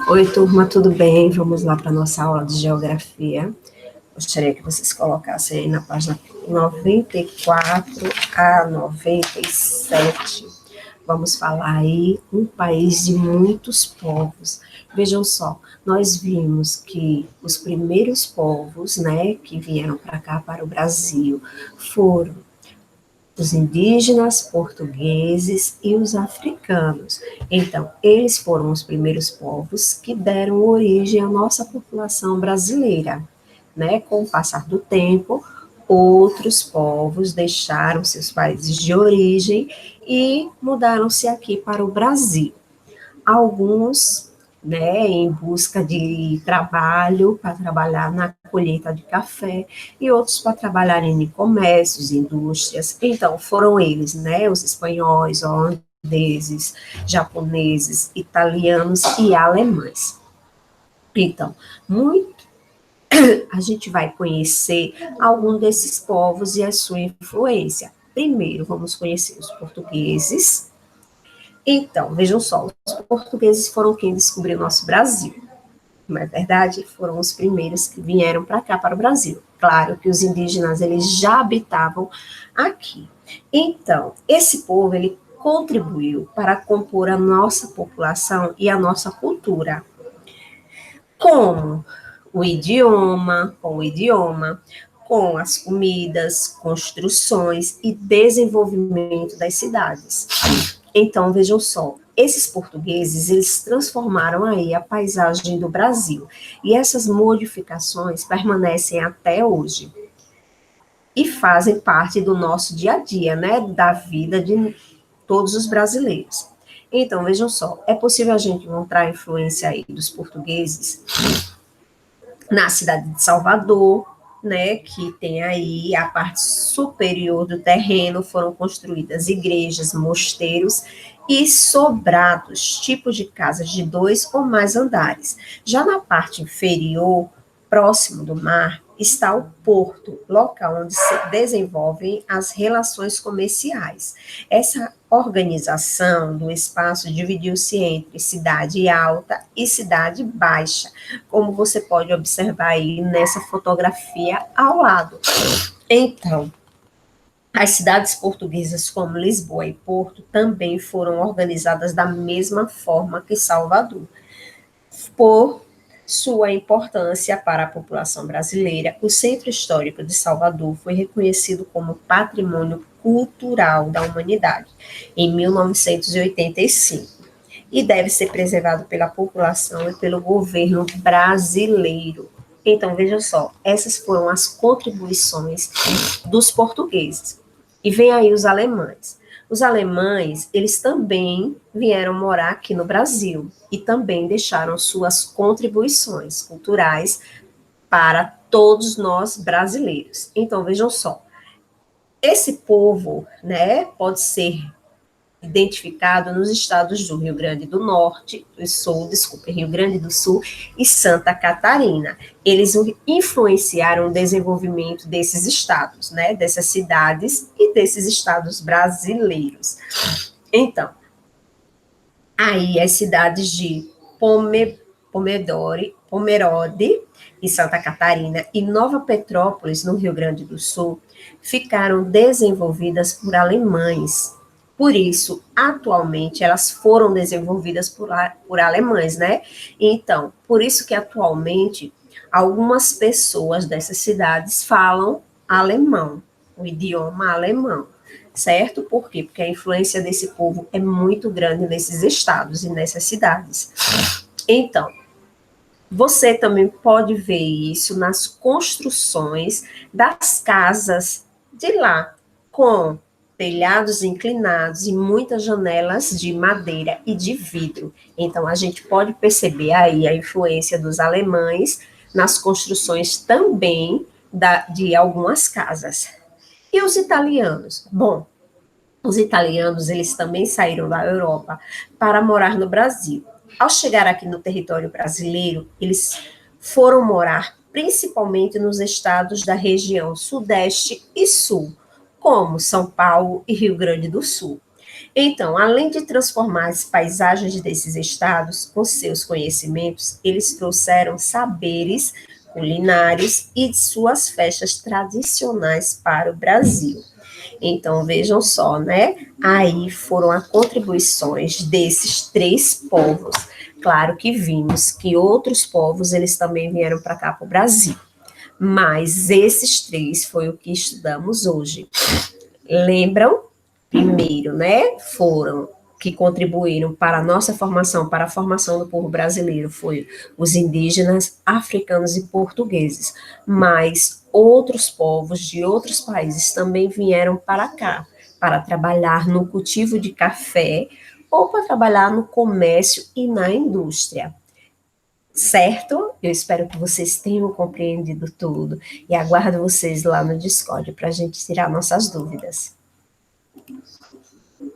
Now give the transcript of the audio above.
Oi, turma, tudo bem? Vamos lá para a nossa aula de geografia. Gostaria que vocês colocassem aí na página 94 a 97. Vamos falar aí um país de muitos povos. Vejam só, nós vimos que os primeiros povos, né, que vieram para cá, para o Brasil, foram os indígenas, portugueses e os africanos. Então, eles foram os primeiros povos que deram origem à nossa população brasileira, né? Com o passar do tempo, outros povos deixaram seus países de origem e mudaram-se aqui para o Brasil. Alguns, né, em busca de trabalho, para trabalhar na colheita de café, e outros para trabalhar em comércios, indústrias. Então, foram eles, né, os espanhóis, holandeses, japoneses, italianos e alemães. Então, muito, a gente vai conhecer algum desses povos e a sua influência. Primeiro, vamos conhecer os portugueses. Então, vejam só, os portugueses foram quem descobriu o nosso Brasil. Não é verdade? Foram os primeiros que vieram para cá, para o Brasil. Claro que os indígenas, eles já habitavam aqui. Então, esse povo, ele contribuiu para compor a nossa população e a nossa cultura. Como com o idioma, com as comidas, construções e desenvolvimento das cidades. Então, vejam só, esses portugueses, eles transformaram aí a paisagem do Brasil, e essas modificações permanecem até hoje, e fazem parte do nosso dia a dia, né, da vida de todos os brasileiros. Então, vejam só, é possível a gente encontrar a influência aí dos portugueses na cidade de Salvador, né, que tem aí a parte superior do terreno, foram construídas igrejas, mosteiros e sobrados, tipos de casas de 2 ou mais andares. Já na parte inferior, próximo do mar, está o porto, local onde se desenvolvem as relações comerciais. Essa organização do espaço dividiu-se entre cidade alta e cidade baixa, como você pode observar aí nessa fotografia ao lado. Então, as cidades portuguesas como Lisboa e Porto também foram organizadas da mesma forma que Salvador. Por sua importância para a população brasileira, o Centro Histórico de Salvador foi reconhecido como Patrimônio Cultural da Humanidade em 1985 e deve ser preservado pela população e pelo governo brasileiro. Então, veja só, essas foram as contribuições dos portugueses. E vem aí os alemães. Os alemães, eles também vieram morar aqui no Brasil e também deixaram suas contribuições culturais para todos nós brasileiros. Então, vejam só, esse povo, né, pode ser identificado nos estados do Rio Grande do Norte, do Sul, desculpe, Rio Grande do Sul e Santa Catarina. Eles influenciaram o desenvolvimento desses estados, né, dessas cidades e desses estados brasileiros. Então, aí as cidades de Pomerode, em Santa Catarina, e Nova Petrópolis, no Rio Grande do Sul, ficaram desenvolvidas por alemães. Por isso, atualmente, elas foram desenvolvidas por alemães, né? Então, por isso que atualmente, algumas pessoas dessas cidades falam alemão, o idioma alemão, certo? Por quê? Porque a influência desse povo é muito grande nesses estados e nessas cidades. Então, você também pode ver isso nas construções das casas de lá, com telhados inclinados e muitas janelas de madeira e de vidro. Então, a gente pode perceber aí a influência dos alemães nas construções também de algumas casas. E os italianos? Bom, os italianos, eles também saíram da Europa para morar no Brasil. Ao chegar aqui no território brasileiro, eles foram morar principalmente nos estados da região Sudeste e Sul, como São Paulo e Rio Grande do Sul. Então, além de transformar as paisagens desses estados com seus conhecimentos, eles trouxeram saberes culinários e de suas festas tradicionais para o Brasil. Então, vejam só, né? Aí foram as contribuições desses três povos. Claro que vimos que outros povos, eles também vieram para cá, para o Brasil. Mas esses três foi o que estudamos hoje. Lembram? Primeiro, né? Foram que contribuíram para a nossa formação, para a formação do povo brasileiro, foi os indígenas, africanos e portugueses. Mas outros povos de outros países também vieram para cá, para trabalhar no cultivo de café ou para trabalhar no comércio e na indústria. Certo? Eu espero que vocês tenham compreendido tudo e aguardo vocês lá no Discord para a gente tirar nossas dúvidas.